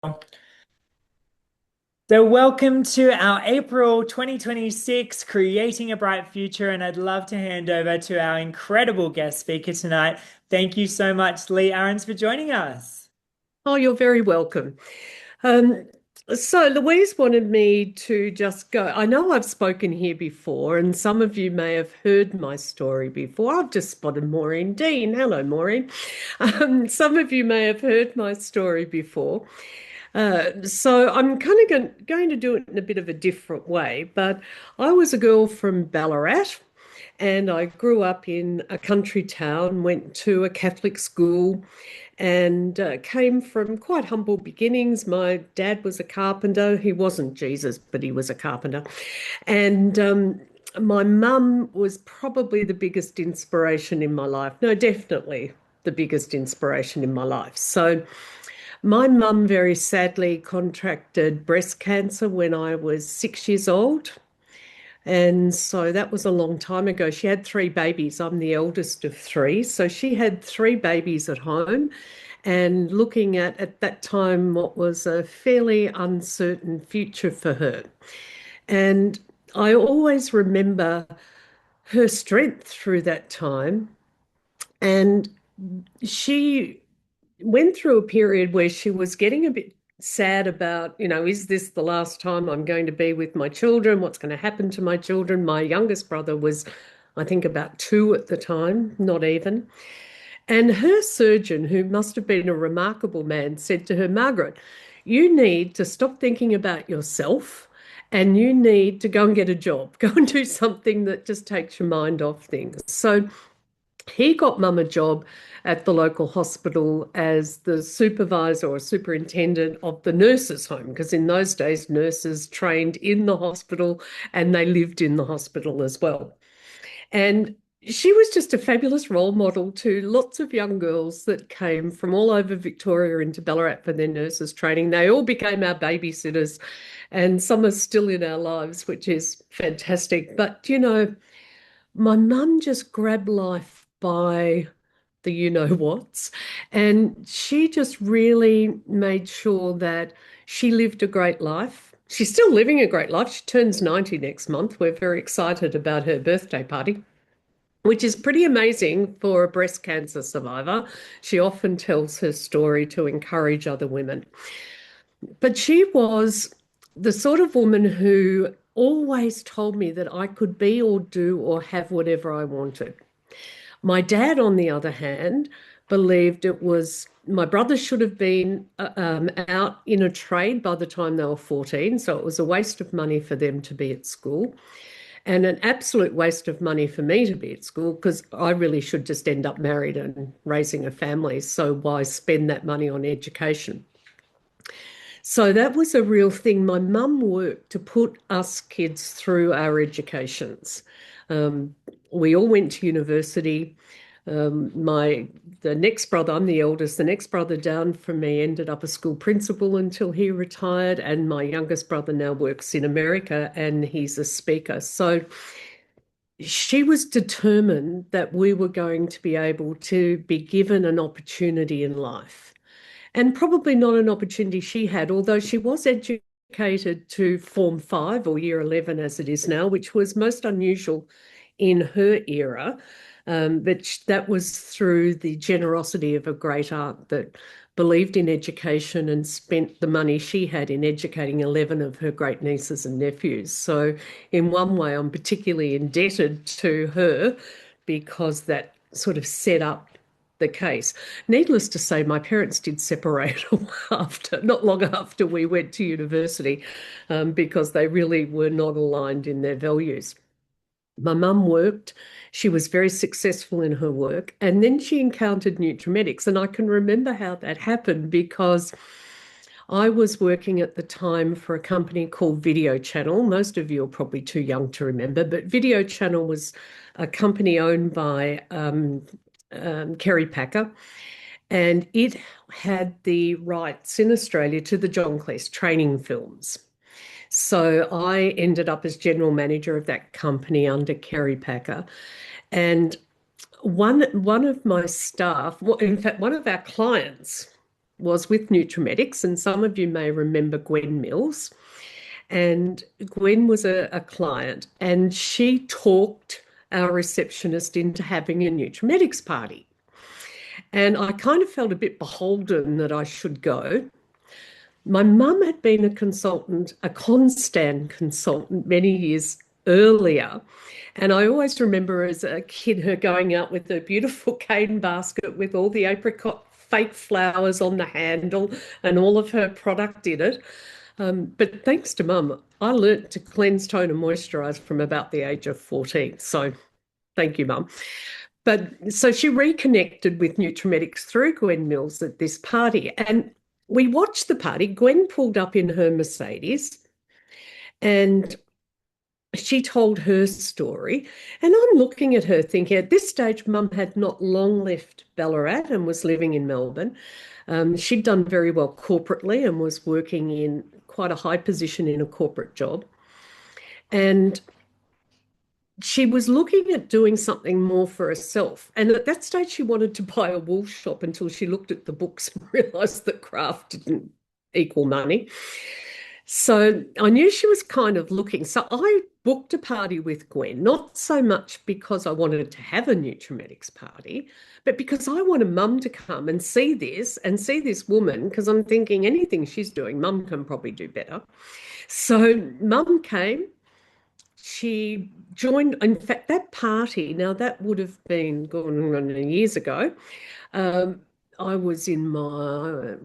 So, welcome to our April 2026 Creating a Bright Future, and I'd love to hand over to our incredible guest speaker tonight. Thank you so much, Lee Ahrens, for joining us. Oh, you're very welcome. Um, so Louise wanted me to just go. I know I've spoken here before, and some of you may have heard my story before. I've just spotted Maureen Dean. Hello, Maureen. Some of you may have heard my story before. So I'm kind of going to do it in a bit of a different way, but I was a girl from Ballarat and I grew up in a country town, went to a Catholic school, and came from quite humble beginnings. My dad was a carpenter. He wasn't Jesus, but he was a carpenter. And my mum was probably the biggest inspiration in my life. No, definitely the biggest inspiration in my life. So my mum very sadly contracted breast cancer when I was 6 years old. And so that was a long time ago. She had three babies. I'm the eldest of three. So she had three babies at home and looking at that time what was a fairly uncertain future for her. And I always remember her strength through that time. And she went through a period where she was getting a bit sad about, is this the last time I'm going to be with my children? What's going to happen to my children? My youngest brother was, I think, about two at the time, not even. And her surgeon, who must have been a remarkable man, said to her, Margaret, you need to stop thinking about yourself and you need to go and get a job. Go and do something that just takes your mind off things. So he got mum a job at the local hospital as the supervisor or superintendent of the nurses' home, because in those days, nurses trained in the hospital and they lived in the hospital as well. And she was just a fabulous role model to lots of young girls that came from all over Victoria into Ballarat for their nurses training. They all became our babysitters, and some are still in our lives, which is fantastic. But, my mum just grabbed life by the you know whats, and she just really made sure that she lived a great life. She's still living a great life. She turns 90 next month. We're very excited about her birthday party, which is pretty amazing for a breast cancer survivor. She often tells her story to encourage other women. But she was the sort of woman who always told me that I could be or do or have whatever I wanted. My dad, on the other hand, believed it was my brothers should have been out in a trade by the time they were 14. So it was a waste of money for them to be at school and an absolute waste of money for me to be at school because I really should just end up married and raising a family. So why spend that money on education? So that was a real thing. My mum worked to put us kids through our educations. Um, we all went to university. The next brother, I'm the eldest, the next brother down from me ended up a school principal until he retired, and my youngest brother now works in America and he's a speaker. So she was determined that we were going to be able to be given an opportunity in life and probably not an opportunity she had, although she was educated to Form 5 or Year 11 as it is now, which was most unusual in her era. But that was through the generosity of a great aunt that believed in education and spent the money she had in educating 11 of her great nieces and nephews. So in one way, I'm particularly indebted to her because that sort of set up the case. Needless to say, my parents did separate after, not long after we went to university, because they really were not aligned in their values. My mum worked. She was very successful in her work. And then she encountered Nutrimetics. And I can remember how that happened because I was working at the time for a company called Video Channel. Most of you are probably too young to remember, but Video Channel was a company owned by Kerry Packer, and it had the rights in Australia to the John Cleese training films. So I ended up as general manager of that company under Kerry Packer. And one of my staff, in fact, one of our clients was with Nutrimedics, and some of you may remember Gwen Mills. And Gwen was a client, and she talked our receptionist into having a Nutrimedics party. And I kind of felt a bit beholden that I should go. My mum had been a consultant, a Constan consultant many years earlier. And I always remember as a kid her going out with her beautiful cane basket with all the apricot fake flowers on the handle and all of her product in it. But thanks to mum, I learnt to cleanse, tone, and moisturize from about the age of 14. So thank you, mum. But so she reconnected with Nutrimedics through Gwen Mills at this party. And we watched the party. Gwen pulled up in her Mercedes and she told her story. And I'm looking at her thinking, at this stage, mum had not long left Ballarat and was living in Melbourne. She'd done very well corporately and was working in quite a high position in a corporate job. And she was looking at doing something more for herself. And at that stage, she wanted to buy a wool shop until she looked at the books and realized that craft didn't equal money. So I knew she was kind of looking. So I booked a party with Gwen, not so much because I wanted to have a Nutrimedics party, but because I wanted mum to come and see this woman, because I'm thinking anything she's doing, mum can probably do better. So mum came. She joined, in fact, that party, now that would have been gone on years ago. I was in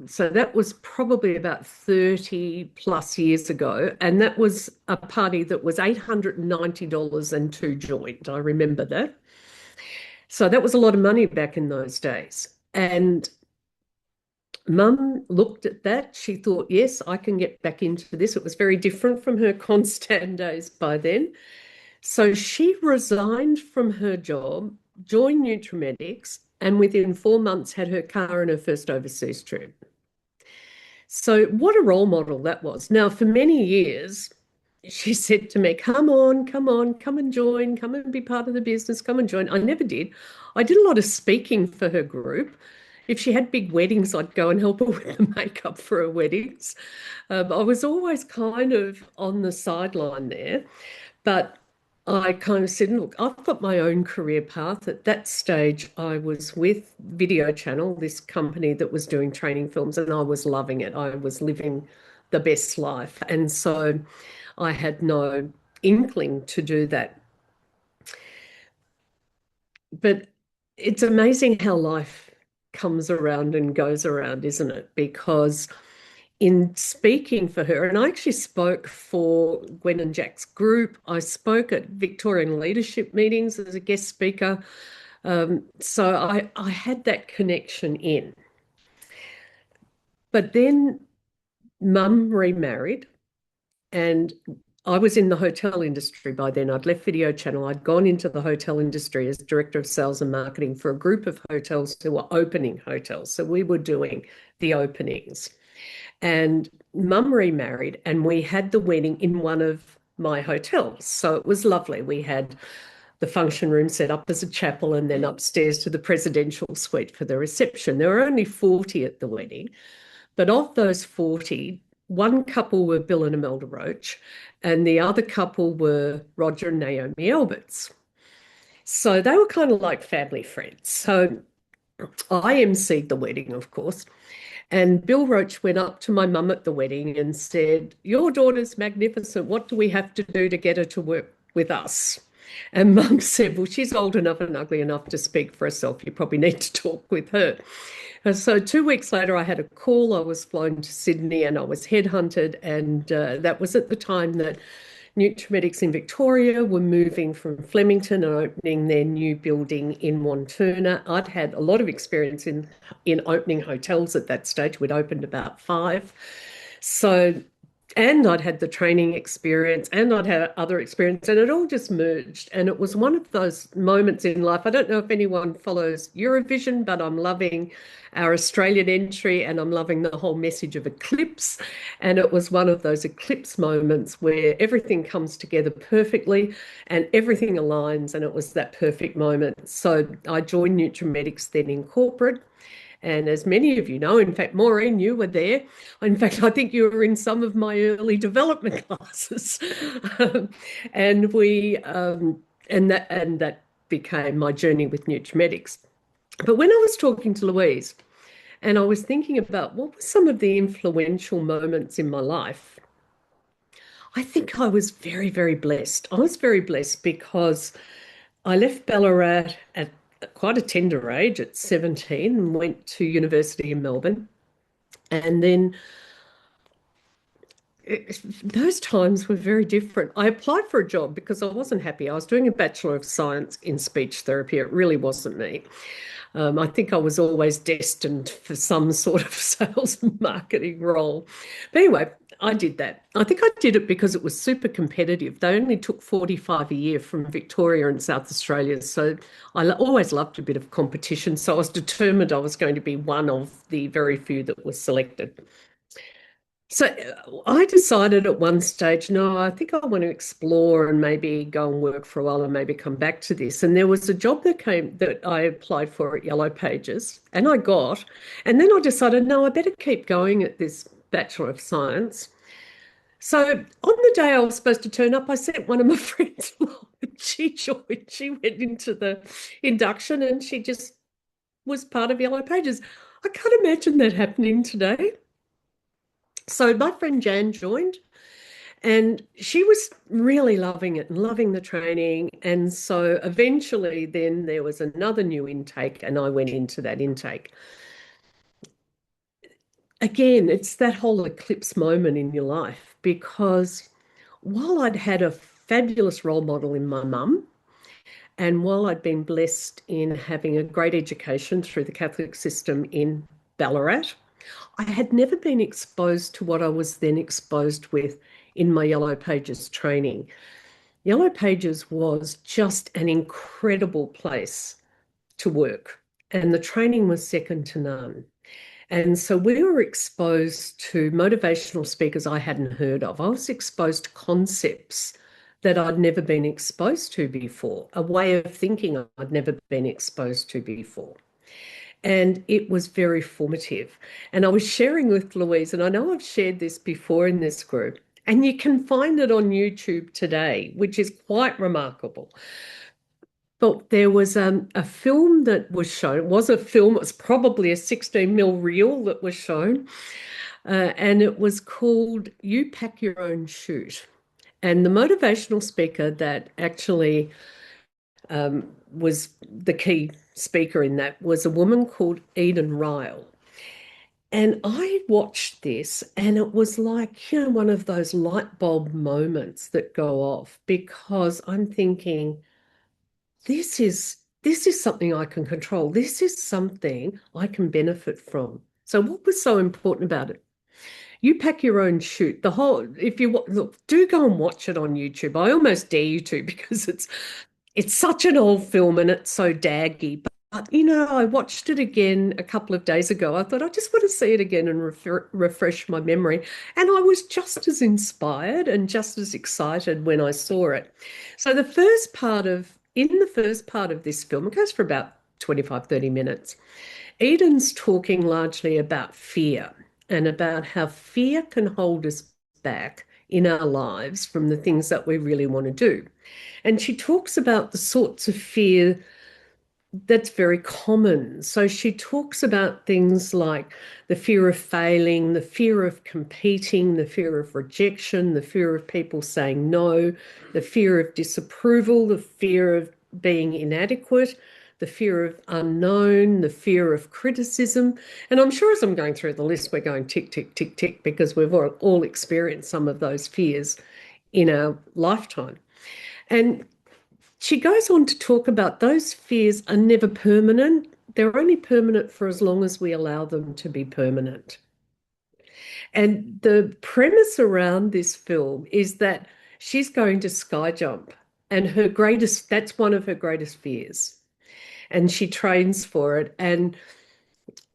so that was probably about 30 plus years ago. And that was a party that was $890 and two joined. I remember that. So that was a lot of money back in those days. And mum looked at that. She thought, yes, I can get back into this. It was very different from her constant days by then. So she resigned from her job, joined Nutrimedics, and within 4 months had her car and her first overseas trip. So what a role model that was. Now, for many years, she said to me, come on, come on, come and join, come and be part of the business, come and join. I never did. I did a lot of speaking for her group. If she had big weddings, I'd go and help her with the makeup for her weddings. I was always kind of on the sideline there. But I kind of said, look, I've got my own career path. At that stage, I was with Video Channel, this company that was doing training films, and I was loving it. I was living the best life. And so I had no inkling to do that. But it's amazing how life comes around and goes around, isn't it? Because in speaking for her, and I actually spoke for Gwen and Jack's group. I spoke at Victorian leadership meetings as a guest speaker. So I had that connection in. But then mum remarried, and I was in the hotel industry by then. I'd left Video Channel. I'd gone into the hotel industry as director of sales and marketing for a group of hotels who were opening hotels. So we were doing the openings. And mum remarried, and we had the wedding in one of my hotels. So it was lovely. We had the function room set up as a chapel and then upstairs to the presidential suite for the reception. There were only 40 at the wedding, but of those 40, one couple were Bill and Imelda Roach, and the other couple were Roger and Naomi Alberts. So they were kind of like family friends. So I emceed the wedding, of course. And Bill Roach went up to my mum at the wedding and said, your daughter's magnificent. What do we have to do to get her to work with us? And mum said, well, she's old enough and ugly enough to speak for herself. You probably need to talk with her. And so 2 weeks later, I had a call. I was flown to Sydney and I was headhunted. And that was at the time that Nutrimedics in Victoria were moving from Flemington and opening their new building in Wantirna. I'd had a lot of experience in opening hotels at that stage. We'd opened about 5. So, and I'd had the training experience and I'd had other experience, and it all just merged. And it was one of those moments in life. I don't know if anyone follows Eurovision, but I'm loving our Australian entry and I'm loving the whole message of eclipse. And it was one of those eclipse moments where everything comes together perfectly and everything aligns, and it was that perfect moment. So I joined Nutrimedics then in corporate. And as many of you know, in fact, Maureen, you were there. In fact, I think you were in some of my early development classes. Um, and we and that became my journey with Nutrimetics. But when I was talking to Louise and I was thinking about what were some of the influential moments in my life, I think I was very, very blessed. I was very blessed because I left Ballarat at quite a tender age, at 17, and went to university in Melbourne. And then those times were very different. I applied for a job because I wasn't happy. I was doing a Bachelor of Science in Speech Therapy. It really wasn't me. I think I was always destined for some sort of sales and marketing role. But anyway, I did that. I think I did it because it was super competitive. They only took 45 a year from Victoria and South Australia. So I always loved a bit of competition. So I was determined I was going to be one of the very few that was selected. So I decided at one stage, no, I think I want to explore and maybe go and work for a while and maybe come back to this. And there was a job that I applied for at Yellow Pages and I got. And then I decided, no, I better keep going at this Bachelor of Science. So on the day I was supposed to turn up, I sent one of my friends along. She joined. She went into the induction and she just was part of Yellow Pages. I can't imagine that happening today. So my friend Jan joined and she was really loving it and loving the training. And so eventually then there was another new intake and I went into that intake. Again, it's that whole eclipse moment in your life because while I'd had a fabulous role model in my mum, and while I'd been blessed in having a great education through the Catholic system in Ballarat, I had never been exposed to what I was then exposed with in my Yellow Pages training. Yellow Pages was just an incredible place to work, and the training was second to none. And so we were exposed to motivational speakers I hadn't heard of. I was exposed to concepts that I'd never been exposed to before, a way of thinking I'd never been exposed to before. And it was very formative. And I was sharing with Louise, and I know I've shared this before in this group, and you can find it on YouTube today, which is quite remarkable. But there was a film that was shown. It was a film, it was probably a 16 reel that was shown. And it was called You Pack Your Own Chute. And the motivational speaker that actually was the key speaker in that was a woman called Eden Ryle. And I watched this and it was like, one of those light bulb moments that go off because I'm thinking, this is something I can control. This is something I can benefit from. So what was so important about it? You pack your own chute. The whole, if you look, do go and watch it on YouTube. I almost dare you to because it's such an old film and it's so daggy. But I watched it again a couple of days ago. I thought I just want to see it again and refresh my memory. And I was just as inspired and just as excited when I saw it. So in the first part of this film, it goes for about 25, 30 minutes. Eden's talking largely about fear and about how fear can hold us back in our lives from the things that we really want to do. And she talks about the sorts of fear that's very common. So she talks about things like the fear of failing, the fear of competing, the fear of rejection, the fear of people saying no, the fear of disapproval, the fear of being inadequate, the fear of unknown, the fear of criticism. And I'm sure as I'm going through the list, we're going tick, tick, tick, tick, because we've all experienced some of those fears in our lifetime. And she goes on to talk about those fears are never permanent. They're only permanent for as long as we allow them to be permanent. And the premise around this film is that she's going to sky jump, and that's one of her greatest fears. And she trains for it. And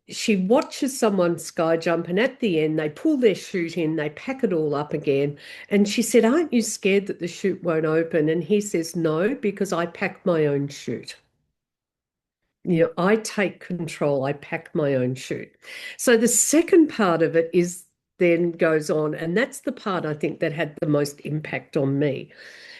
she watches someone sky jump, and at the end, they pull their chute in, they pack it all up again. And she said, "Aren't you scared that the chute won't open?" And he says, "No, because I pack my own chute." I take control. I pack my own chute. So the second part of it is then goes on, and that's the part I think that had the most impact on me,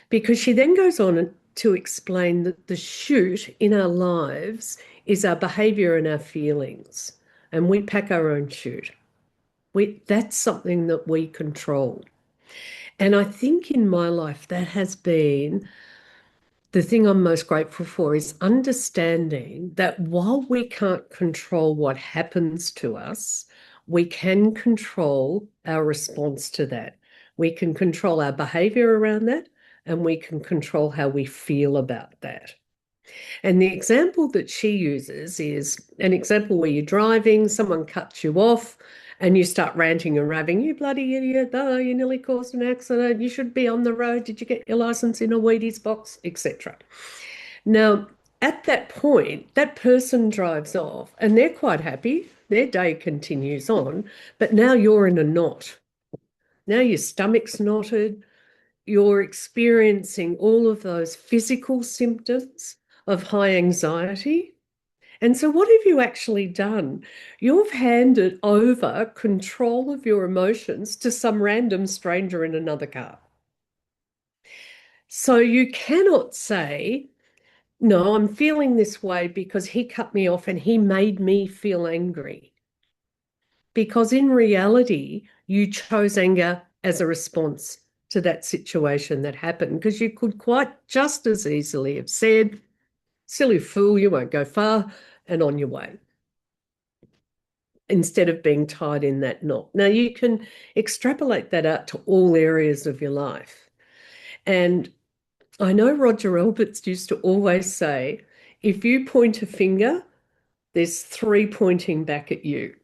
because she then goes on to explain that the chute in our lives is our behavior and our feelings, and we pack our own chute. That's something that we control. And I think in my life that has been the thing I'm most grateful for, is understanding that while we can't control what happens to us, we can control our response to that. We can control our behavior around that, and we can control how we feel about that. And the example that she uses is an example where you're driving, someone cuts you off, and you start ranting and raving, you bloody idiot, oh, you nearly caused an accident, you should be on the road, did you get your license in a Wheaties box, etc. Now, at that point, that person drives off and they're quite happy. Their day continues on, but now you're in a knot. Now your stomach's knotted. You're experiencing all of those physical symptoms of high anxiety. And so, what have you actually done? You've handed over control of your emotions to some random stranger in another car. So, you cannot say, no, I'm feeling this way because he cut me off and he made me feel angry. Because in reality, you chose anger as a response to that situation that happened, because you could quite just as easily have said, silly fool, you won't go far, and on your way, instead of being tied in that knot. Now, you can extrapolate that out to all areas of your life. And I know Roger Alberts used to always say, if you point a finger, there's three pointing back at you.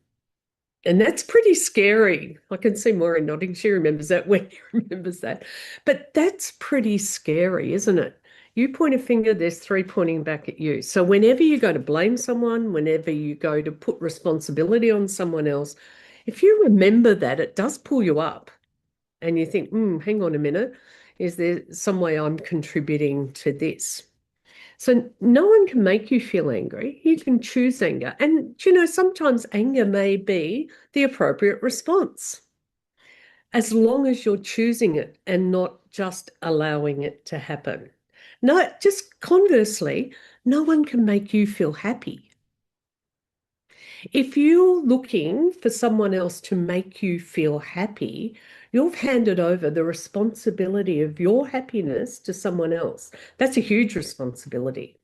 And that's pretty scary. I can see Maureen nodding. She remembers that when he remembers that. But that's pretty scary, isn't it? You point a finger, there's three pointing back at you. So whenever you go to blame someone, whenever you go to put responsibility on someone else, if you remember that, it does pull you up and you think, hang on a minute, is there some way I'm contributing to this? So no one can make you feel angry. You can choose anger. And, sometimes anger may be the appropriate response, as long as you're choosing it and not just allowing it to happen. No, just conversely, no one can make you feel happy. If you're looking for someone else to make you feel happy, you've handed over the responsibility of your happiness to someone else. That's a huge responsibility.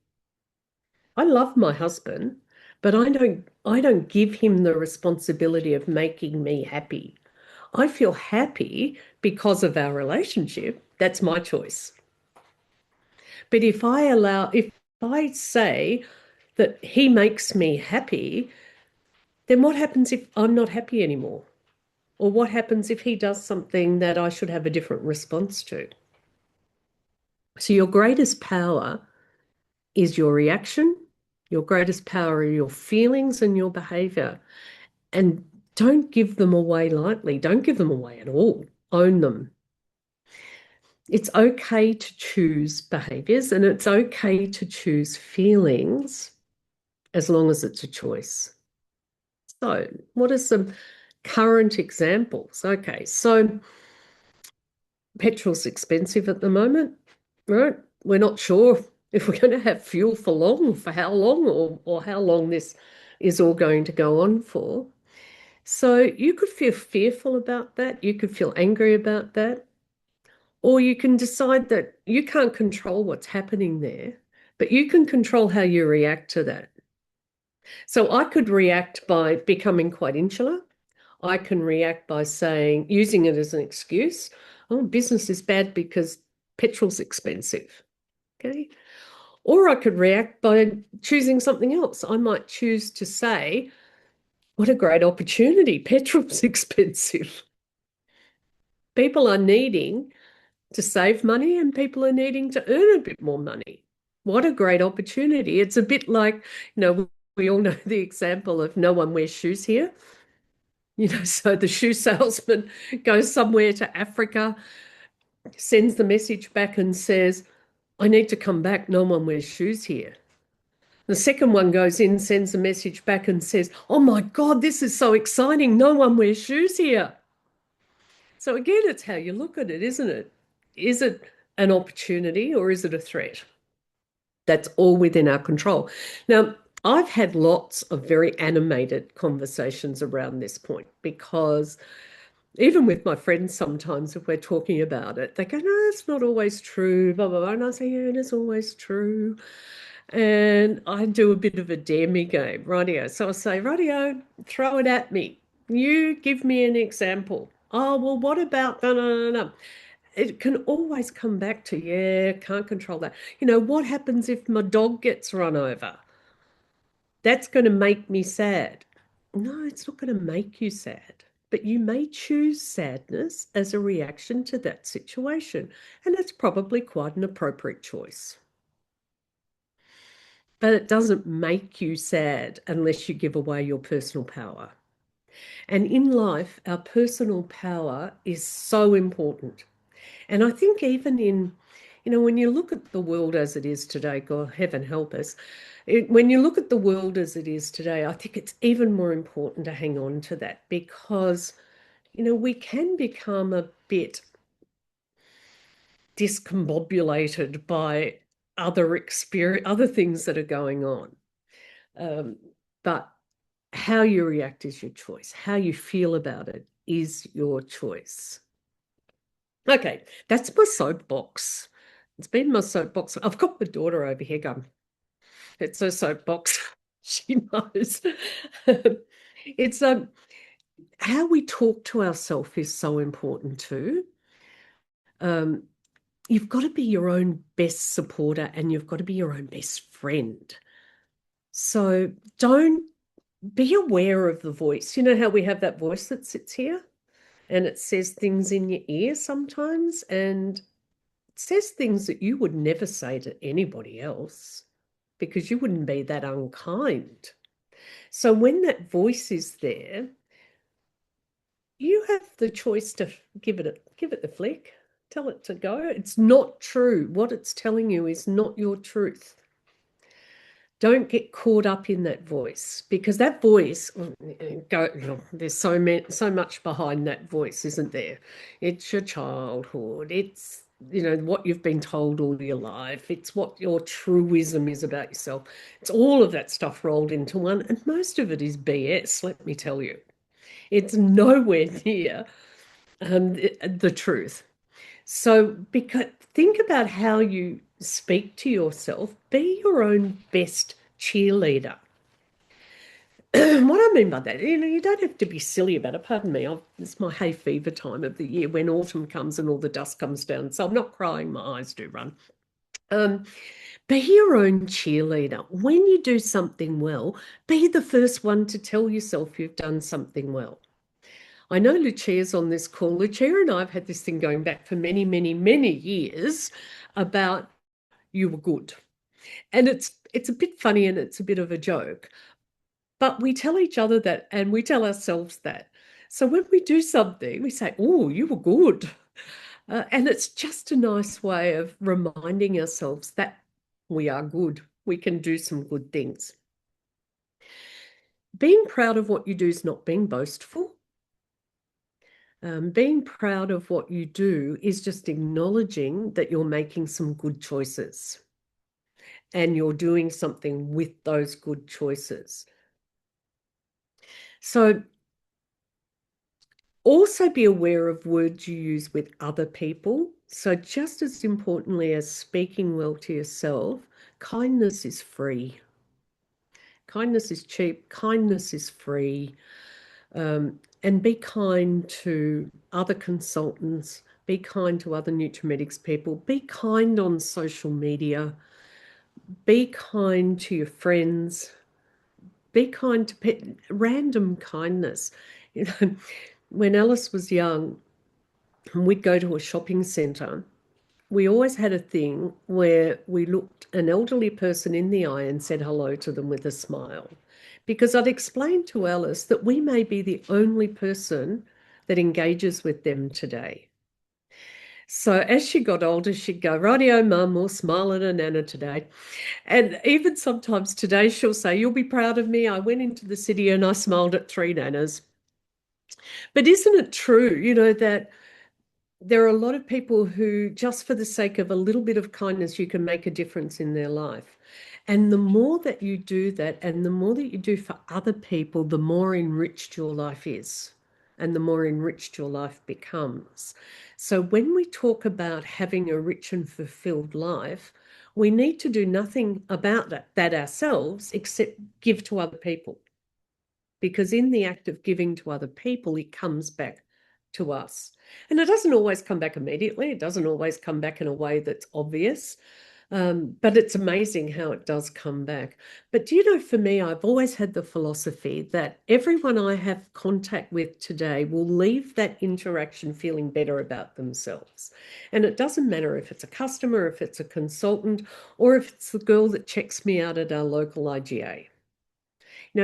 I love my husband, but I don't give him the responsibility of making me happy. I feel happy because of our relationship. That's my choice. But if I say that he makes me happy, then what happens if I'm not happy anymore? Or what happens if he does something that I should have a different response to? So your greatest power is your reaction. Your greatest power are your feelings and your behavior. And don't give them away lightly. Don't give them away at all. Own them. It's okay to choose behaviors and it's okay to choose feelings as long as it's a choice. So, what are some current examples? Okay, so petrol's expensive at the moment, right? We're not sure if we're going to have fuel for long, or for how long, or how long this is all going to go on for. So you could feel fearful about that. You could feel angry about that. Or you can decide that you can't control what's happening there, but you can control how you react to that. So I could react by becoming quite insular. I can react by saying, using it as an excuse, oh, business is bad because petrol's expensive. Okay. Or I could react by choosing something else. I might choose to say, what a great opportunity. Petrol's expensive. People are needing to save money and people are needing to earn a bit more money. What a great opportunity. It's a bit like, we all know the example of no one wears shoes here. So the shoe salesman goes somewhere to Africa, sends the message back and says, I need to come back. No one wears shoes here. The second one goes in, sends a message back and says, "Oh my God, this is so exciting. No one wears shoes here." So again, it's how you look at it, isn't it? Is it an opportunity or is it a threat? That's all within our control. Now, I've had lots of very animated conversations around this point because even with my friends, sometimes if we're talking about it, they go, "No, it's not always true, blah, blah, blah." And I say, "Yeah, it is always true." And I do a bit of a dare me game, rightio. So I say, "Rightio, throw it at me. You give me an example." "Oh, well, what about no, no, no, no." It can always come back to, "Yeah, can't control that. What happens if my dog gets run over? That's going to make me sad." No, it's not going to make you sad. But you may choose sadness as a reaction to that situation. And it's probably quite an appropriate choice. But it doesn't make you sad unless you give away your personal power. And in life, our personal power is so important. And I think even when you look at the world as it is today, God, heaven help us, when you look at the world as it is today, I think it's even more important to hang on to that because, we can become a bit discombobulated by other things that are going on. But how you react is your choice. How you feel about it is your choice. Okay, that's my soapbox. It's been my soapbox. I've got my daughter over here going, "It's her soapbox." She knows. It's how we talk to ourselves is so important too. Um, you've got to be your own best supporter and you've got to be your own best friend. So don't be aware of the voice. You know how we have that voice that sits here and it says things in your ear sometimes, and it says things that you would never say to anybody else because you wouldn't be that unkind. So when that voice is there, you have the choice to give it the flick, tell it to go. It's not true. What it's telling you is not your truth. Don't get caught up in that voice because that voice there's so much behind that voice, isn't there? It's your childhood, it's what you've been told all your life, it's what your truism is about yourself. It's all of that stuff rolled into one, and most of it is BS, let me tell you. It's nowhere near the truth. So, because think about how you speak to yourself, be your own best cheerleader. What I mean by that, you don't have to be silly about it. Pardon me, it's my hay fever time of the year when autumn comes and all the dust comes down. So I'm not crying, my eyes do run. Be your own cheerleader. When you do something well, be the first one to tell yourself you've done something well. I know Lucia's on this call. Lucia and I have had this thing going back for many, many, many years about you were good. And it's a bit funny and it's a bit of a joke. But we tell each other that and we tell ourselves that. So when we do something, we say, "Oh, you were good." And it's just a nice way of reminding ourselves that we are good. We can do some good things. Being proud of what you do is not being boastful. Being proud of what you do is just acknowledging that you're making some good choices and you're doing something with those good choices. So also be aware of words you use with other people. So just as importantly as speaking well to yourself, kindness is free. Kindness is cheap. Kindness is free. And be kind to other consultants, be kind to other Nutrimedics people, be kind on social media, be kind to your friends, be kind to random kindness. When Alice was young, we'd go to a shopping centre. We always had a thing where we looked an elderly person in the eye and said hello to them with a smile. Because I'd explained to Alice that we may be the only person that engages with them today. So as she got older, she'd go, "Rightio, Mum, we'll smile at her Nana today." And even sometimes today she'll say, "You'll be proud of me. I went into the city and I smiled at 3 Nanas." But isn't it true, that there are a lot of people who, just for the sake of a little bit of kindness, you can make a difference in their life. And the more that you do that, and the more that you do for other people, the more enriched your life is, and the more enriched your life becomes. So when we talk about having a rich and fulfilled life, we need to do nothing about that ourselves except give to other people. Because in the act of giving to other people, it comes back to us. And it doesn't always come back immediately. It doesn't always come back in a way that's obvious. But it's amazing how it does come back. But do you know, for me, I've always had the philosophy that everyone I have contact with today will leave that interaction feeling better about themselves. And it doesn't matter if it's a customer, if it's a consultant, or if it's the girl that checks me out at our local IGA.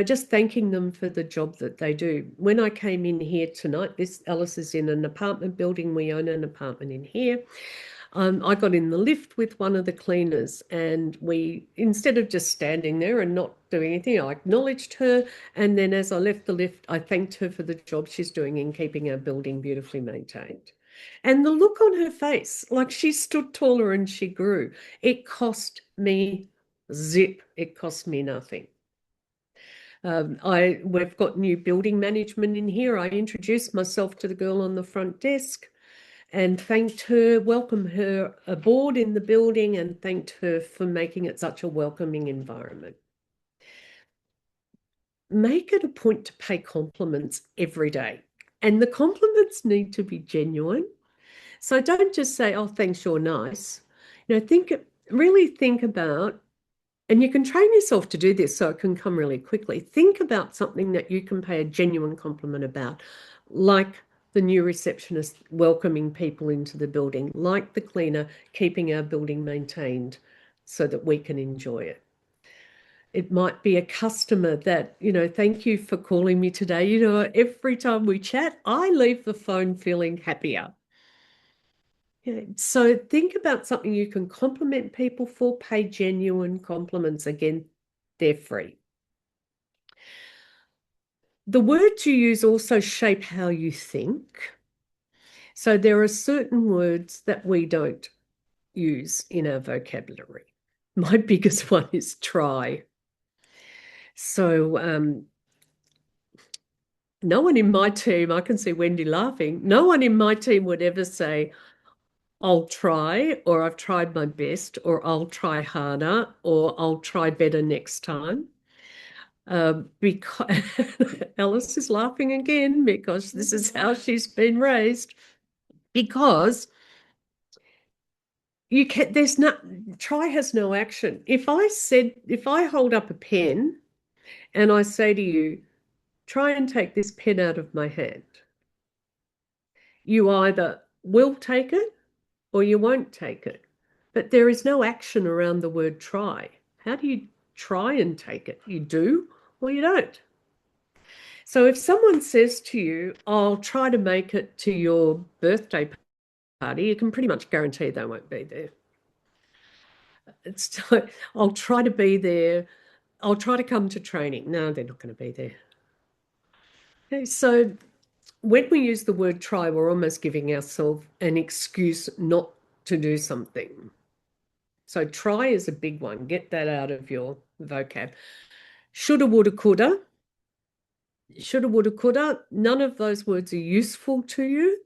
Just thanking them for the job that they do. When I came in here tonight, this Alice is in an apartment building. We own an apartment in here. I got in the lift with one of the cleaners, and we, instead of just standing there and not doing anything, I acknowledged her. And then as I left the lift, I thanked her for the job she's doing in keeping our building beautifully maintained. And the look on her face, like she stood taller and she grew. It cost me zip. It cost me nothing. We've got new building management in here. I introduced myself to the girl on the front desk and thanked her, welcomed her aboard in the building, and thanked her for making it such a welcoming environment. Make it a point to pay compliments every day. And the compliments need to be genuine. So don't just say, "Oh, thanks, you're nice." Really think about, and you can train yourself to do this so it can come really quickly. Think about something that you can pay a genuine compliment about, like the new receptionist welcoming people into the building, like the cleaner keeping our building maintained so that we can enjoy it. It might be a customer that, "Thank you for calling me today. Every time we chat, I leave the phone feeling happier." Yeah. So think about something you can compliment people for, pay genuine compliments. Again, they're free. The words you use also shape how you think. So there are certain words that we don't use in our vocabulary. My biggest one is try. So no one in my team, I can see Wendy laughing, no one in my team would ever say, "I'll try," or "I've tried my best," or "I'll try harder," or "I'll try better next time." Because Alice is laughing again because this is how she's been raised. Because there's no, try has no action. If I hold up a pen and I say to you, "Try and take this pen out of my hand," you either will take it or you won't take it. But there is no action around the word try. How do you try and take it? You do or you don't. So if someone says to you, "I'll try to make it to your birthday party," you can pretty much guarantee they won't be there. It's like, "I'll try to be there. I'll try to come to training." No, they're not going to be there. Okay, so when we use the word try, we're almost giving ourselves an excuse not to do something. So try is a big one. Get that out of your vocab. Shoulda, woulda, coulda. Shoulda, woulda, coulda. None of those words are useful to you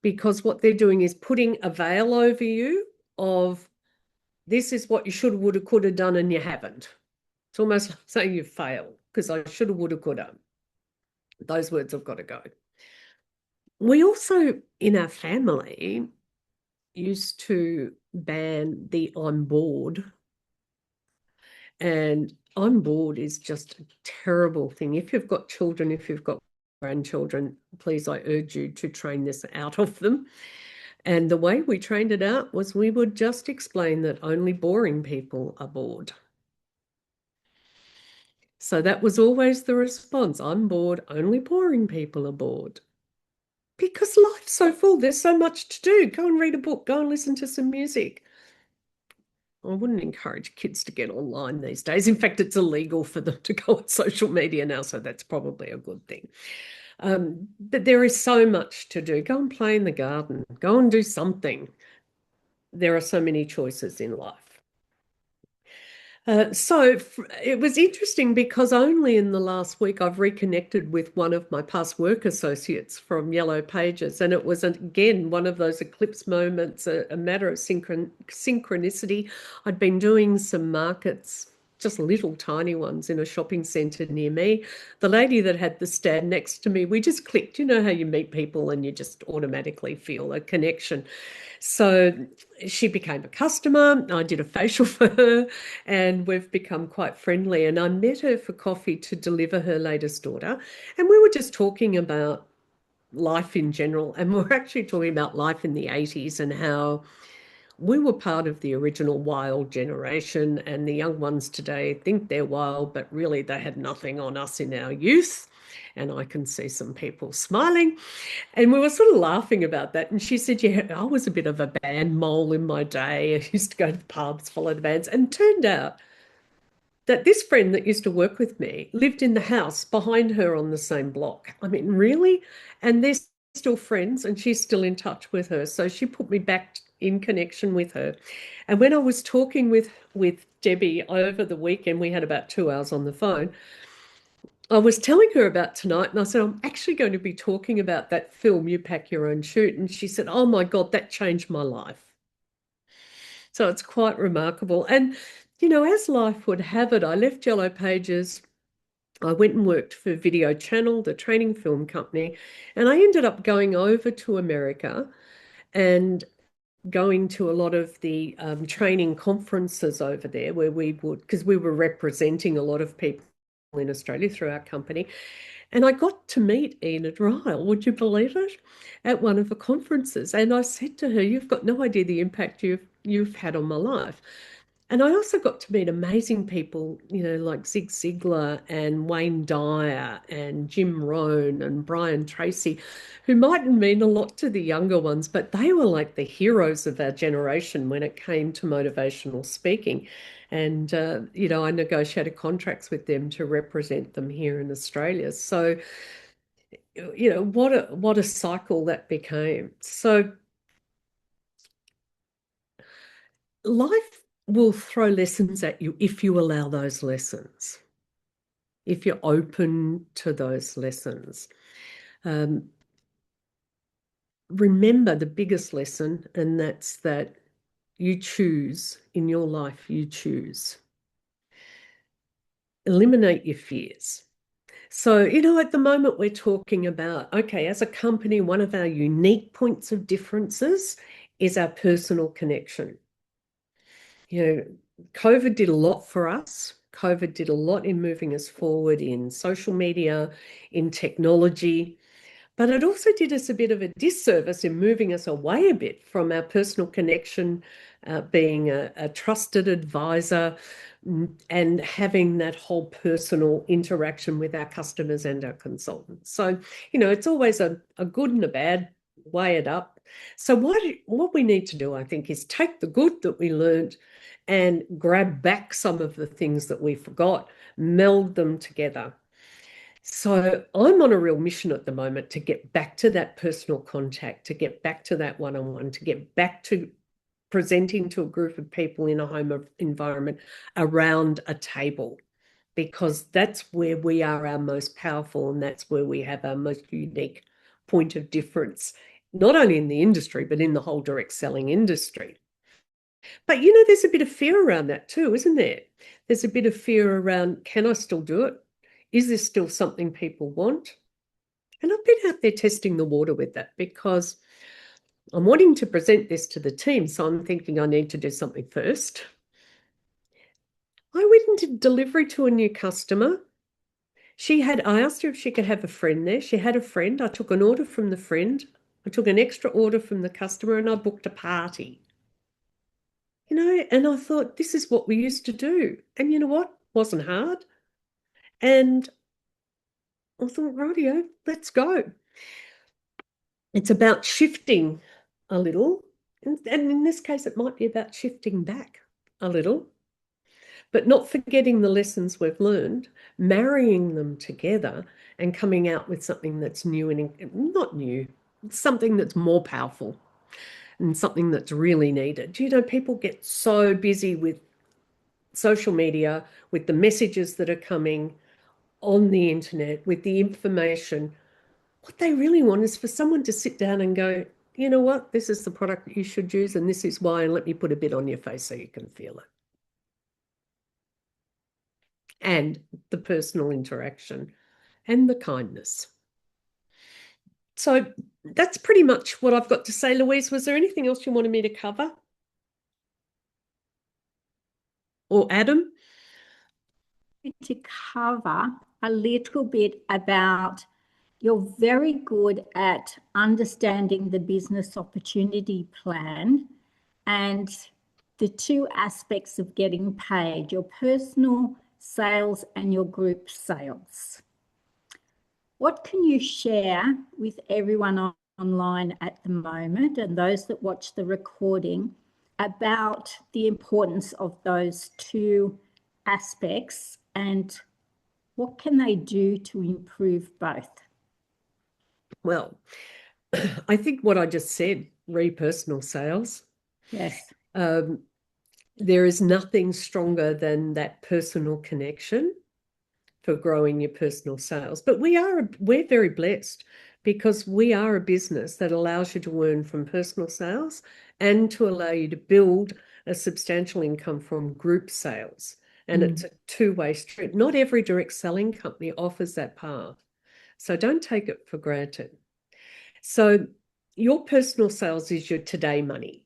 because what they're doing is putting a veil over you of, this is what you shoulda, woulda, coulda done and you haven't. It's almost like saying you failed because I shoulda, woulda, coulda. Those words have got to go. We also, in our family, used to ban the "on board." And "on board" is just a terrible thing. If you've got children, if you've got grandchildren, please, I urge you to train this out of them. And the way we trained it out was we would just explain that only boring people are bored. So that was always the response. "I'm bored, only boring people are bored." because life's so full. There's so much to do. Go and read a book, go and listen to some music. I wouldn't encourage kids to get online these days. In fact, it's illegal for them to go on social media now, so that's probably a good thing. But there is so much to do. Go and play in the garden, go and do something. There are so many choices in life. It was interesting because only in the last week I've reconnected with one of my past work associates from Yellow Pages. And it was, again, one of those eclipse moments, a matter of synchronicity. I'd been doing some markets, just little tiny ones in a shopping centre near me. The lady that had the stand next to me, we just clicked. You know how you meet people and you just automatically feel a connection. So she became a customer. I did a facial for her and we've become quite friendly. And I met her for coffee to deliver her latest order. And we were just talking about life in general. And we're actually talking about life in the 80s and how we were part of the original wild generation. And the young ones today think they're wild, but really they had nothing on us in our youth. And I can see some people smiling. And we were sort of laughing about that. And she said, yeah, I was a bit of a band mole in my day. I used to go to the pubs, follow the bands. And turned out that this friend that used to work with me lived in the house behind her on the same block. I mean, really? And they're still friends and she's still in touch with her. So she put me back in connection with her. And when I was talking with Debbie over the weekend, we had about 2 hours on the phone. I was telling her about tonight, and I said, I'm actually going to be talking about that film, You Pack Your Own Chute. And she said, oh my God, that changed my life. So it's quite remarkable. And, as life would have it, I left Yellow Pages. I went and worked for Video Channel, the training film company, and I ended up going over to America and going to a lot of the training conferences over there where we would, because we were representing a lot of people in Australia through our company. And I got to meet Enid Ryle, would you believe it, at one of the conferences. And I said to her, you've got no idea the impact you've had on my life. And I also got to meet amazing people, like Zig Ziglar and Wayne Dyer and Jim Rohn and Brian Tracy, who mightn't mean a lot to the younger ones, but they were like the heroes of our generation when it came to motivational speaking. And, I negotiated contracts with them to represent them here in Australia. So, what a cycle that became. So life will throw lessons at you if you allow those lessons, if you're open to those lessons. Remember the biggest lesson, and that's that you choose in your life, you choose. Eliminate your fears. So, at the moment we're talking about, okay, as a company, one of our unique points of differences is our personal connection. COVID did a lot for us. COVID did a lot in moving us forward in social media, in technology, but it also did us a bit of a disservice in moving us away a bit from our personal connection, being a trusted advisor, and having that whole personal interaction with our customers and our consultants. So, it's always a good and a bad, weigh it up. So what we need to do, I think, is take the good that we learned and grab back some of the things that we forgot, meld them together. So I'm on a real mission at the moment to get back to that personal contact, to get back to that one-on-one, to get back to presenting to a group of people in a home environment around a table, because that's where we are our most powerful and that's where we have our most unique point of difference, not only in the industry, but in the whole direct selling industry. But there's a bit of fear around that too, isn't there? There's a bit of fear around, can I still do it? Is this still something people want? And I've been out there testing the water with that because I'm wanting to present this to the team. So I'm thinking I need to do something first. I went and did delivery to a new customer. I asked her if she could have a friend there. She had a friend. I took an order from the friend. I took an extra order from the customer and I booked a party. And I thought, this is what we used to do. And you know what? Wasn't hard. And I thought, rightio, let's go. It's about shifting a little. And in this case, it might be about shifting back a little, but not forgetting the lessons we've learned, marrying them together and coming out with something that's new and not new, something that's more powerful and something that's really needed. You know, people get so busy with social media, with the messages that are coming on the internet, with the information. What they really want is for someone to sit down and go, you know what, this is the product that you should use, and this is why, and let me put a bit on your face so you can feel it. And the personal interaction and the kindness. So that's pretty much what I've got to say, Louise. Was there anything else you wanted me to cover? Or Adam? To cover a little bit about you're very good at understanding the business opportunity plan and the two aspects of getting paid, your personal sales and your group sales. What can you share with everyone online at the moment and those that watch the recording about the importance of those two aspects and what can they do to improve both? Well, I think what I just said, re-personal sales. Yes. There is nothing stronger than that personal connection for growing your personal sales. But we're very blessed because we are a business that allows you to earn from personal sales and to allow you to build a substantial income from group sales. And it's a two-way street. Not every direct selling company offers that path. So don't take it for granted. So your personal sales is your today money.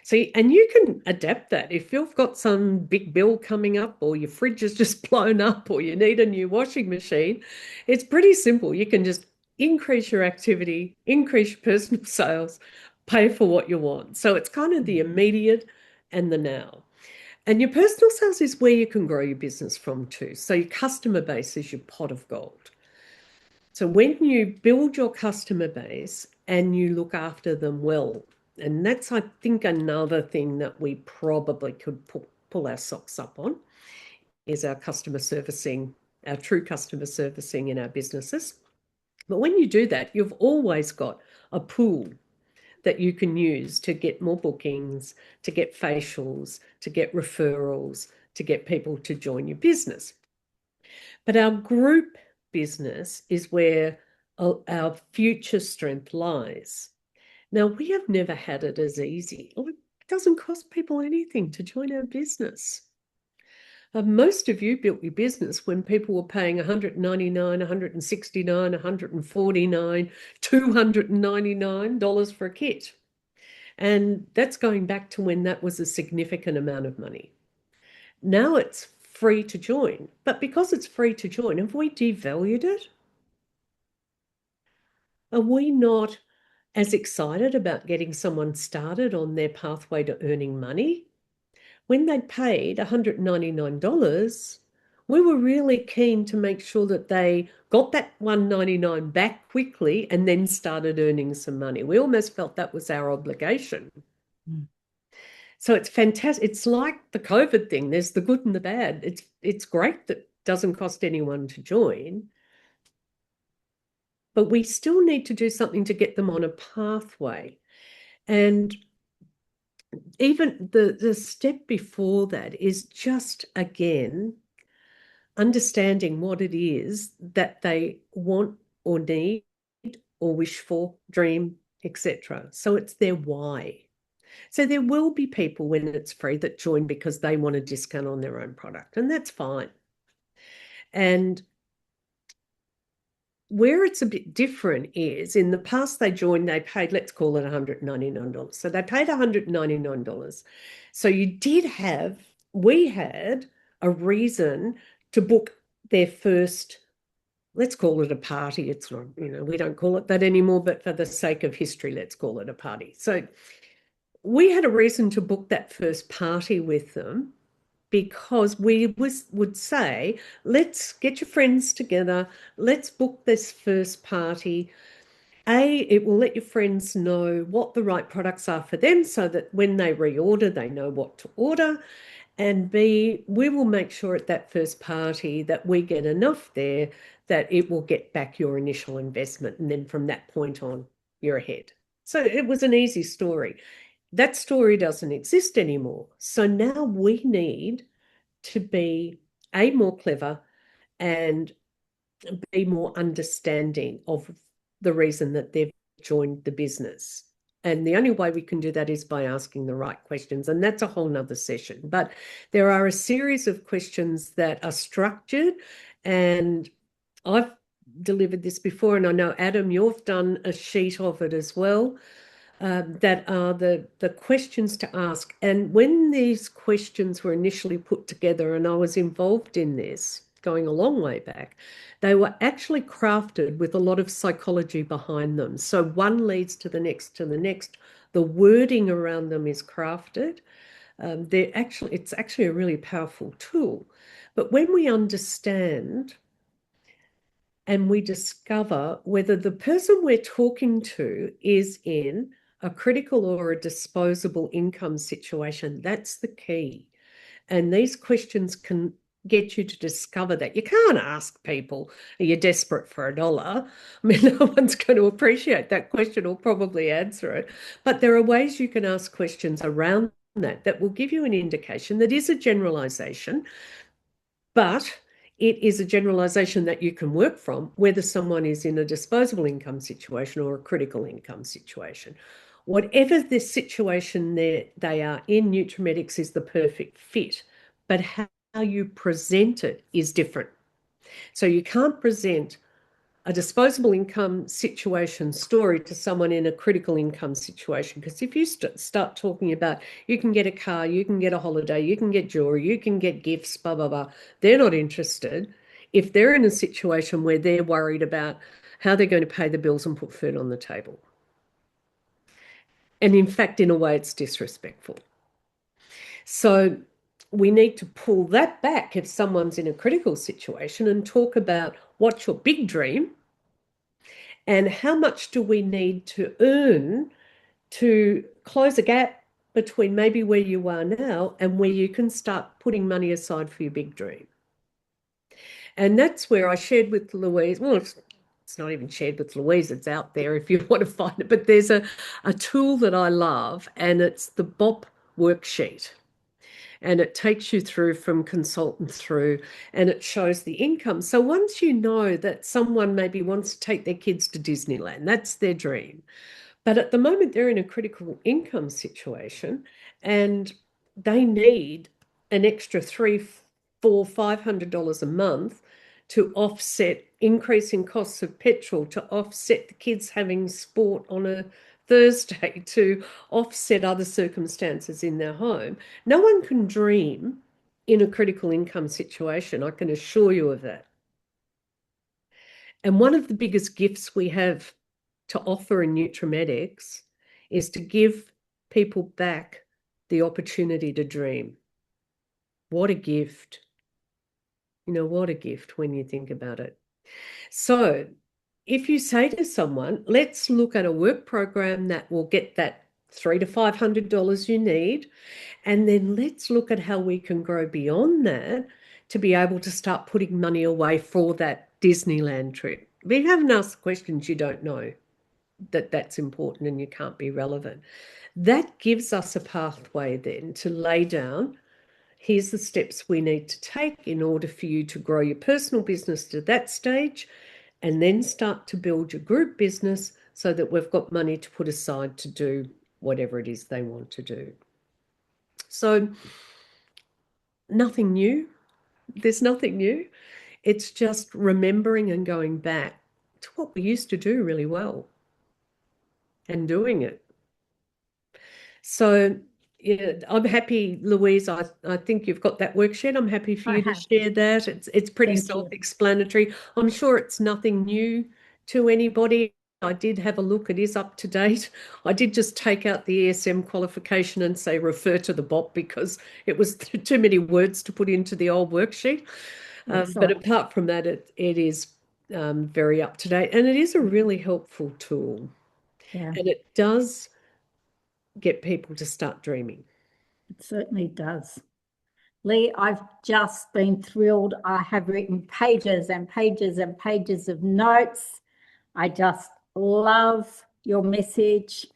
See, and you can adapt that. If you've got some big bill coming up, or your fridge is just blown up, or you need a new washing machine, it's pretty simple. You can just increase your activity, increase your personal sales, pay for what you want. So it's kind of the immediate and the now. And your personal sales is where you can grow your business from too. So your customer base is your pot of gold. So when you build your customer base and you look after them well, and that's, I think, another thing that we probably could pull our socks up on is our customer servicing, our true customer servicing in our businesses. But when you do that, you've always got a pool that you can use to get more bookings, to get facials, to get referrals, to get people to join your business. But our group business is where our future strength lies. Now, we have never had it as easy. It doesn't cost people anything to join our business. Most of you built your business when people were paying $199, $169, $149, $299 for a kit. And that's going back to when that was a significant amount of money. Now it's free to join. But because it's free to join, have we devalued it? Are we not as excited about getting someone started on their pathway to earning money? When they paid $199, we were really keen to make sure that they got that $199 back quickly and then started earning some money. We almost felt that was our obligation. So it's fantastic. It's like the COVID thing. There's the good and the bad. It's great that it doesn't cost anyone to join, but we still need to do something to get them on a pathway. And even the step before that is just, again, understanding what it is that they want or need or wish for, dream, etc. So it's their why. So there will be people when it's free that join because they want a discount on their own product, and that's fine. And where it's a bit different is in the past they joined, they paid, let's call it $199. So they paid $199. So we had a reason to book their first, let's call it a party. It's not, we don't call it that anymore, but for the sake of history, let's call it a party. So we had a reason to book that first party with them because we would say, let's get your friends together, let's book this first party. It will let your friends know what the right products are for them so that when they reorder, they know what to order. And B, we will make sure at that first party that we get enough there that it will get back your initial investment. And then from that point on, you're ahead. So it was an easy story. That story doesn't exist anymore. So now we need to be more clever and be more understanding of the reason that they've joined the business. And the only way we can do that is by asking the right questions. And that's a whole nother session. But there are a series of questions that are structured. And I've delivered this before. And I know, Adam, you've done a sheet of it as well. That are the questions to ask. And when these questions were initially put together, and I was involved in this going a long way back, they were actually crafted with a lot of psychology behind them. So one leads to the next, to the next. The wording around them is crafted. It's actually a really powerful tool. But when we understand and we discover whether the person we're talking to is in a critical or a disposable income situation, that's the key. And these questions can get you to discover that. You can't ask people, are you desperate for $1? I mean, no one's going to appreciate that question or probably answer it. But there are ways you can ask questions around that will give you an indication that is a generalization, but it is a generalization that you can work from, whether someone is in a disposable income situation or a critical income situation. Whatever the situation they are in, Nutrimetics is the perfect fit, but how you present it is different. So you can't present a disposable income situation story to someone in a critical income situation. Because if you start talking about you can get a car, you can get a holiday, you can get jewelry, you can get gifts, blah, blah, blah, they're not interested. If they're in a situation where they're worried about how they're going to pay the bills and put food on the table. And in fact, in a way, it's disrespectful. So we need to pull that back if someone's in a critical situation and talk about what's your big dream and how much do we need to earn to close a gap between maybe where you are now and where you can start putting money aside for your big dream. And that's where I shared with Louise, well, it's not even shared with Louise, it's out there if you want to find it, but there's a tool that I love, and it's the BOP worksheet. And it takes you through from consultant through, and it shows the income. So once you know that someone maybe wants to take their kids to Disneyland, that's their dream. But at the moment, they're in a critical income situation and they need an extra $300, $400, $500 a month to offset increasing costs of petrol, to offset the kids having sport on a Thursday, to offset other circumstances in their home. No one can dream in a critical income situation. I can assure you of that. And one of the biggest gifts we have to offer in Nutrimetics is to give people back the opportunity to dream. What a gift. What a gift when you think about it. So if you say to someone, let's look at a work program that will get that $300 to $500 you need, and then let's look at how we can grow beyond that to be able to start putting money away for that Disneyland trip. If you haven't asked the questions, you don't know that that's important and you can't be relevant. That gives us a pathway then to lay down, here's the steps we need to take in order for you to grow your personal business to that stage, and then start to build your group business so that we've got money to put aside to do whatever it is they want to do. So nothing new. There's nothing new. It's just remembering and going back to what we used to do really well and doing it. So yeah, I'm happy, Louise. I think you've got that worksheet. I'm happy for you to share that. It's pretty self-explanatory. I'm sure it's nothing new to anybody. I did have a look. It is up to date. I did just take out the ESM qualification and say refer to the BOP because it was too many words to put into the old worksheet. But apart from that, it is very up to date, and it is a really helpful tool, Yeah, and it does get people to start dreaming. it certainly does. Lee, I've just been thrilled. I have written pages and pages and pages of notes. I just love your message.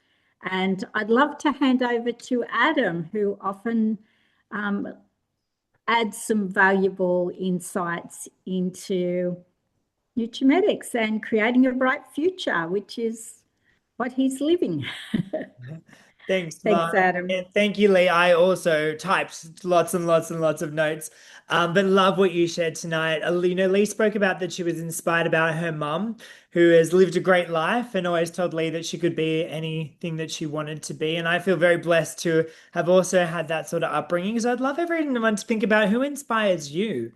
And I'd love to hand over to Adam, who often um, adds some valuable insights into nutrimetics and creating a bright future, which is what he's living. Thanks, Thanks, Mark. Adam. And thank you, Lee. I also typed lots and lots and lots of notes, but love what you shared tonight. Lee spoke about that she was inspired about her mum, who has lived a great life and always told Lee that she could be anything that she wanted to be. And I feel very blessed to have also had that sort of upbringing. So I'd love everyone to think about who inspires you.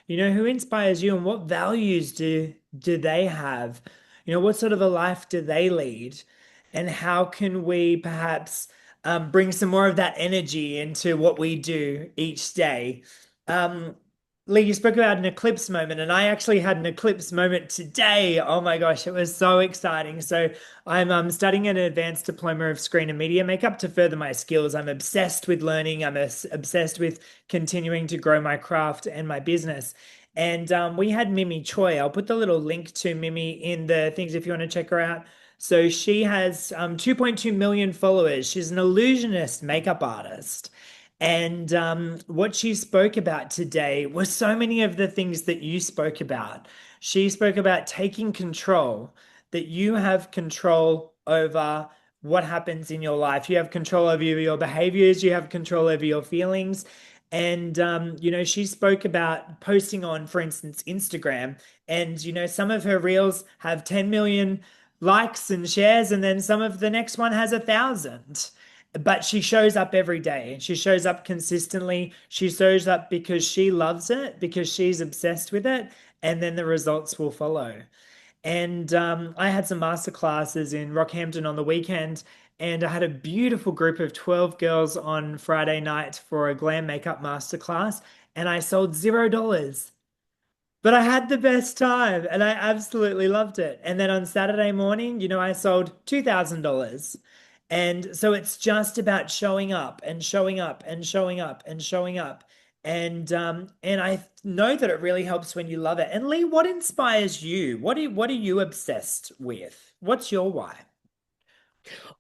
Who inspires you and what values do they have? What sort of a life do they lead? And how can we perhaps bring some more of that energy into what we do each day? Um, Lee, you spoke about an eclipse moment, and I actually had an eclipse moment today. Oh my gosh, it was so exciting. So I'm studying an advanced diploma of screen and media makeup to further my skills. I'm obsessed with learning. I'm obsessed with continuing to grow my craft and my business. And we had Mimi Choi. I'll put the little link to Mimi in the things if you want to check her out. So she has 2.2 million followers. She's an illusionist makeup artist. And what she spoke about today was so many of the things that you spoke about. She spoke about taking control, that you have control over what happens in your life. You have control over your behaviors, you have control over your feelings. And, she spoke about posting on, for instance, Instagram. And, some of her reels have 10 million likes and shares, and then some of the next one has 1,000. But she shows up every day and she shows up consistently. She shows up because she loves it, because she's obsessed with it, and then the results will follow. And I had some master classes in Rockhampton on the weekend, and I had a beautiful group of 12 girls on Friday night for a glam makeup masterclass, and I sold $0. But I had the best time and I absolutely loved it. And then on Saturday morning, I sold $2,000. And so it's just about showing up and showing up and showing up and showing up. And I know that it really helps when you love it. And Lee, what inspires you? What are you obsessed with? What's your why?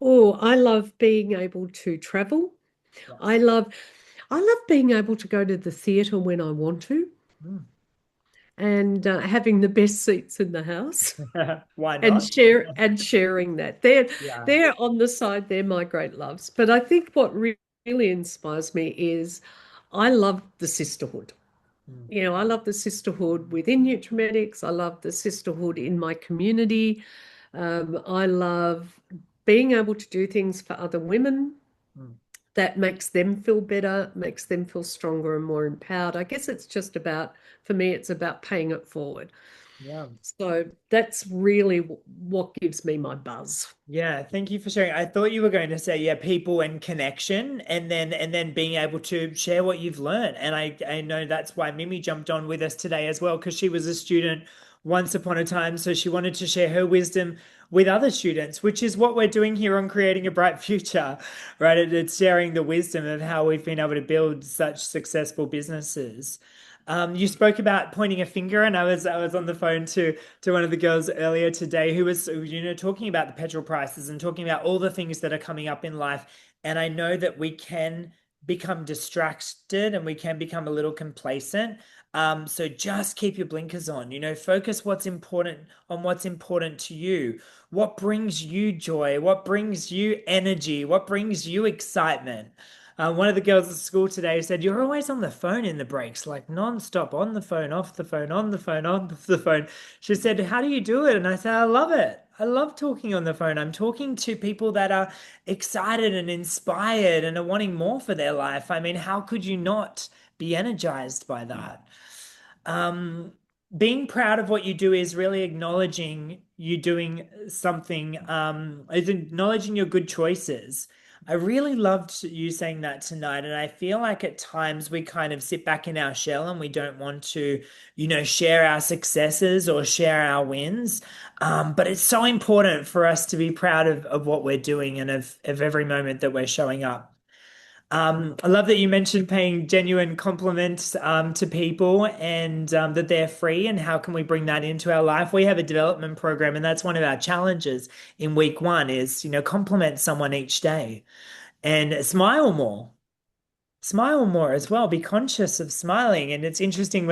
Oh, I love being able to travel. I Yes. love I love being able to go to the theatre when I want to, Mm. and having the best seats in the house Why and not? sharing that. They're Yeah. they're on the side, they're my great loves. But I think what really inspires me is I love the sisterhood. Mm. I love the sisterhood within Nutrimetics. I love the sisterhood in my community. I love being able to do things for other women Mm. that makes them feel better, makes them feel stronger and more empowered. I guess it's just about, for me, it's about paying it forward. Yeah. So that's really what gives me my buzz. Yeah, thank you for sharing. I thought you were going to say, yeah, people and connection and then being able to share what you've learned. And I know that's why Mimi jumped on with us today as well, because she was a student once upon a time. So she wanted to share her wisdom with other students, which is what we're doing here on Creating a Bright Future, right? It's sharing the wisdom of how we've been able to build such successful businesses. You spoke about pointing a finger, and I was on the phone to one of the girls earlier today who was talking about the petrol prices and talking about all the things that are coming up in life. And I know that we can become distracted and we can become a little complacent. So just keep your blinkers on. Focus what's important on what's important to you. What brings you joy? What brings you energy? What brings you excitement? One of the girls at school today said, "You're always on the phone in the breaks, like non-stop, on the phone, off the phone, on the phone, on the phone." She said, "How do you do it?" And I said, "I love it. I love talking on the phone. I'm talking to people that are excited and inspired and are wanting more for their life. I mean, how could you not be energized by that?" Um, Being proud of what you do is really acknowledging you doing something, is acknowledging your good choices. I really loved you saying that tonight. And I feel like at times we kind of sit back in our shell and we don't want to, share our successes or share our wins. But it's so important for us to be proud of what we're doing and of every moment that we're showing up. I love that you mentioned paying genuine compliments to people and that they're free and how can we bring that into our life. We have a development program and that's one of our challenges in week one is, compliment someone each day and smile more as well. Be conscious of smiling. And it's interesting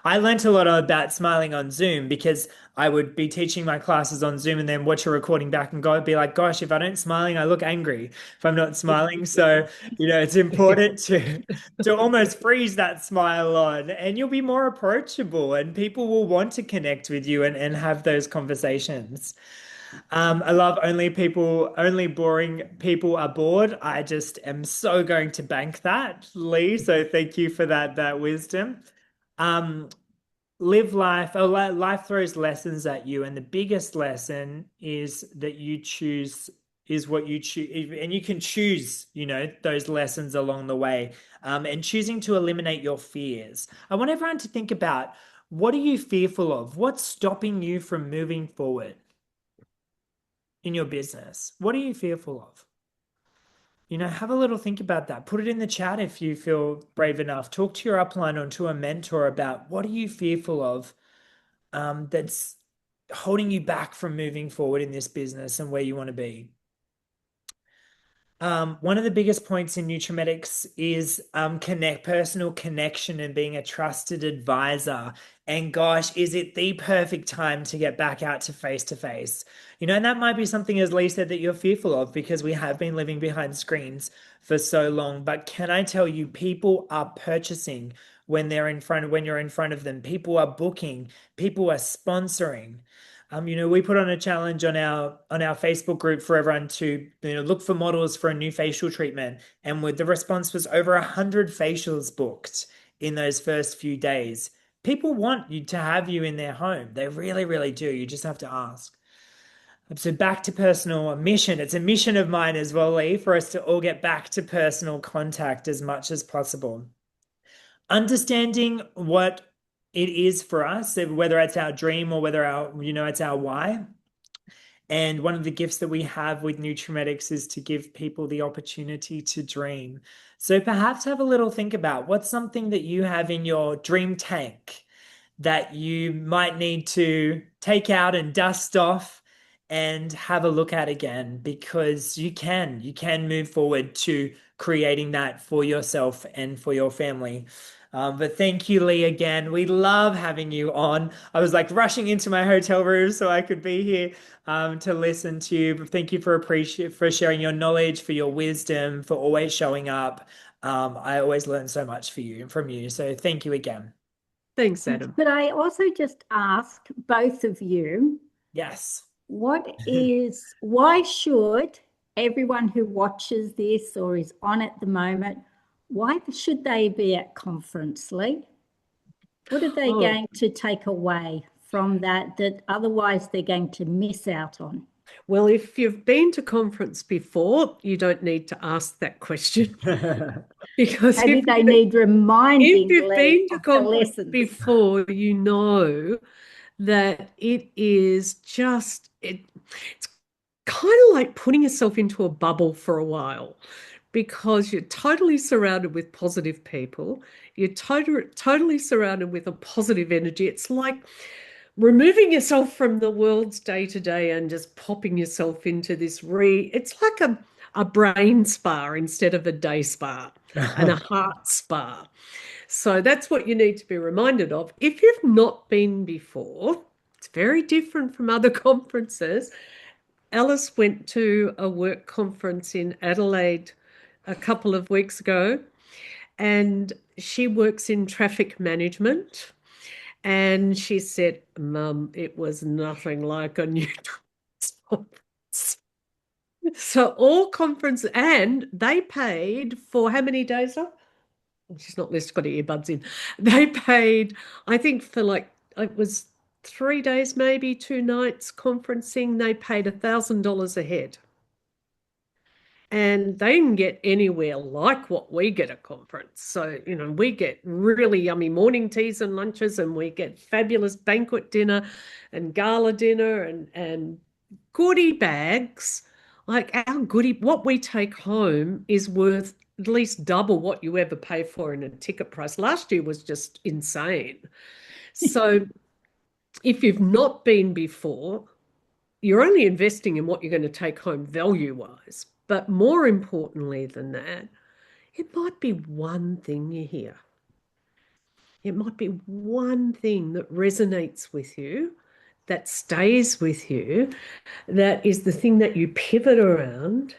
I learned a lot about smiling on Zoom because I would be teaching my classes on Zoom and then watch a recording back and be like, gosh, if I don't smiling, I look angry if I'm not smiling. So, it's important to almost freeze that smile on and you'll be more approachable and people will want to connect with you and have those conversations. I love only boring people are bored. I just am so going to bank that, Lee. So thank you for that wisdom. Um, Live life. Oh, life throws lessons at you, and the biggest lesson is that you choose is what you choose, and you can choose, those lessons along the way. And choosing to eliminate your fears. I want everyone to think about what are you fearful of? What's stopping you from moving forward in your business? What are you fearful of? Have a little think about that. Put it in the chat if you feel brave enough. Talk to your upline or to a mentor about what are you fearful of that's holding you back from moving forward in this business and where you want to be. One of the biggest points in Nutrimetics is personal connection and being a trusted advisor. And gosh, is it the perfect time to get back out to face to face? And that might be something, as Lee said, that you're fearful of because we have been living behind screens for so long. But can I tell you, people are purchasing when you're in front of them. People are booking, people are sponsoring. We put on a challenge on our Facebook group for everyone to, look for models for a new facial treatment. And with the response was over 100 facials booked in those first few days. People want you to have you in their home. They really, really do. You just have to ask. So back to personal mission. It's a mission of mine as well, Lee, for us to all get back to personal contact as much as possible. Understanding what it is for us, whether it's our dream or whether it's our why. And one of the gifts that we have with Nutrimetics is to give people the opportunity to dream. So perhaps have a little think about what's something that you have in your dream tank that you might need to take out and dust off and have a look at again because you can move forward to creating that for yourself and for your family. But thank you, Lee, again. We love having you on. I was like rushing into my hotel room so I could be here to listen to you. But thank you for sharing your knowledge, for your wisdom, for always showing up. I always learn so much from you. So thank you again. Thanks, Adam. Could I also just ask both of you, Yes. why should everyone who watches this or is on at the moment, why should they be at conference, Lee? What are they going to take away from that otherwise they're going to miss out on? Well, if you've been to conference before, you don't need to ask that question. Because maybe they need reminding. If you've been to conference lessons before, you know that it's kind of like putting yourself into a bubble for a while because you're totally surrounded with positive people. You're totally surrounded with a positive energy. It's like removing yourself from the world's day to day and just popping yourself into it's like a brain spa instead of a day spa and a heart spa. So that's what you need to be reminded of. If you've not been before, it's very different from other conferences. Alice went to a work conference in Adelaide a couple of weeks ago, and she works in traffic management. And she said, Mum, it was nothing like a new conference. So all conference, and they paid for how many days? She's not got her earbuds in. They paid, I think, for it was 3 days, maybe 2 nights conferencing. They paid $1,000 a head. And they didn't get anywhere like what we get at conference. So, we get really yummy morning teas and lunches, and we get fabulous banquet dinner and gala dinner and goodie bags. Like what we take home is worth at least double what you ever pay for in a ticket price. Last year was just insane. So if you've not been before, you're only investing in what you're going to take home value-wise. But more importantly than that, it might be one thing you hear. It might be one thing that resonates with you, that stays with you, that is the thing that you pivot around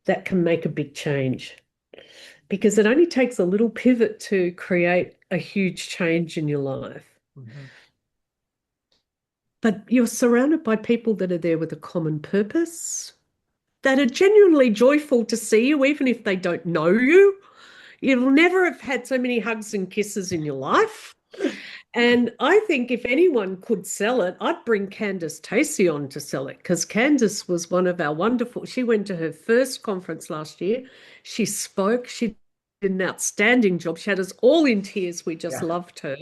that can make a big change. Because it only takes a little pivot to create a huge change in your life. Mm-hmm. But you're surrounded by people that are there with a common purpose, that are genuinely joyful to see you, even if they don't know you. You'll never have had so many hugs and kisses in your life. And I think if anyone could sell it, I'd bring Candace Tacey on to sell it, because Candace was one of our wonderful, she went to her first conference last year. She spoke, she did an outstanding job. She had us all in tears. We just loved her.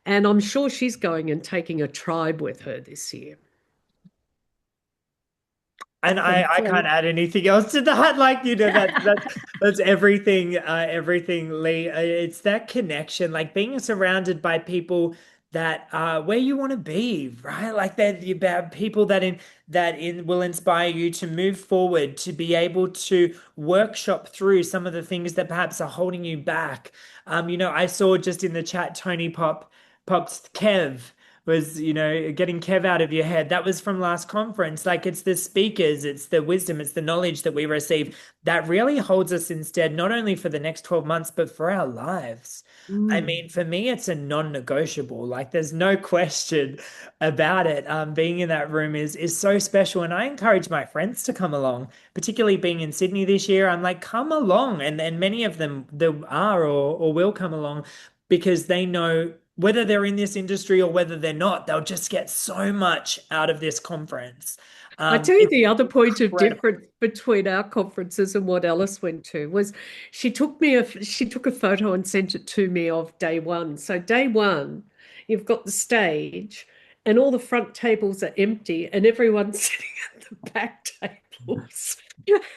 And I'm sure she's going and taking a tribe with her this year. And I can't add anything else to that. Like, that's everything, everything, Lee. It's that connection, like being surrounded by people that are where you want to be, right? Like that about people that will inspire you to move forward, to be able to workshop through some of the things that perhaps are holding you back. I saw just in the chat, Pop's Kev was, getting Kev out of your head. That was from last conference. Like, it's the speakers, it's the wisdom, it's the knowledge that we receive that really holds us instead, not only for the next 12 months, but for our lives. I mean, for me, it's a non-negotiable. Like, there's no question about it. Being in that room is so special. And I encourage my friends to come along, particularly being in Sydney this year. I'm like, come along. And many of them there are or will come along because they know whether they're in this industry or whether they're not, they'll just get so much out of this conference. I tell you, the other point of incredible. difference between our conferences and what Alice went to was she took a photo and sent it to me of day one. So day one, you've got the stage and all the front tables are empty and everyone's sitting at the back tables.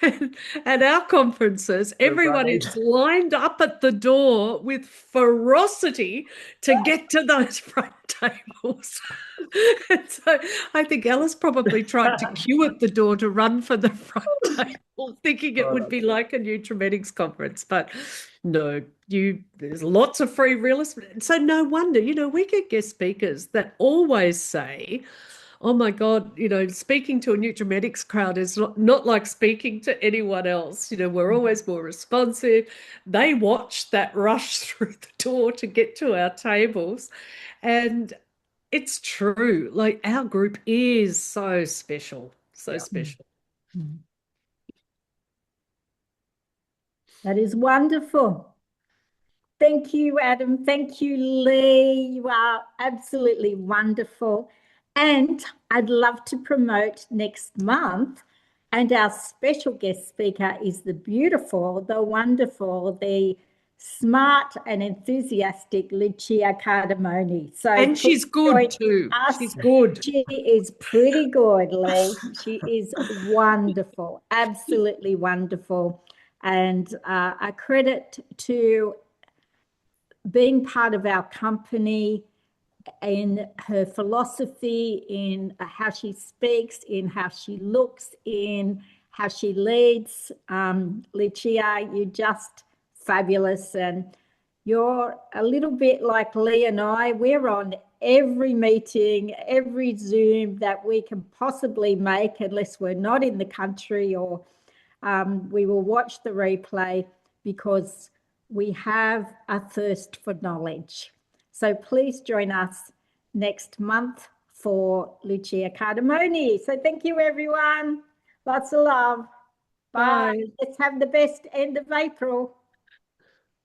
And at our conferences, everyone is lined up at the door with ferocity to get to those front tables. And so I think Alice probably tried to queue at the door to run for the front table, thinking it would be like a Nutrimetics conference. But no, there's lots of free real estate. So no wonder, we get guest speakers that always say, oh my God, speaking to a Nutrimetics crowd is not like speaking to anyone else. We're always more responsive. They watch that rush through the door to get to our tables. And it's true. Like, our group is so special, so special. That is wonderful. Thank you, Adam. Thank you, Lee. You are absolutely wonderful. And I'd love to promote next month. And our special guest speaker is the beautiful, the wonderful, the smart and enthusiastic Lucia Cardamone. And she's good too. She's good. She is pretty good, Lee. She is wonderful, absolutely wonderful. And a credit to being part of our company, in her philosophy, in how she speaks, in how she looks, in how she leads. Lucia, you're just fabulous. And you're a little bit like Lee and I. We're on every meeting, every Zoom that we can possibly make, unless we're not in the country, or we will watch the replay, because we have a thirst for knowledge. So please join us next month for Lucia Cardamone. So thank you, everyone. Lots of love. Bye. Let's have the best end of April.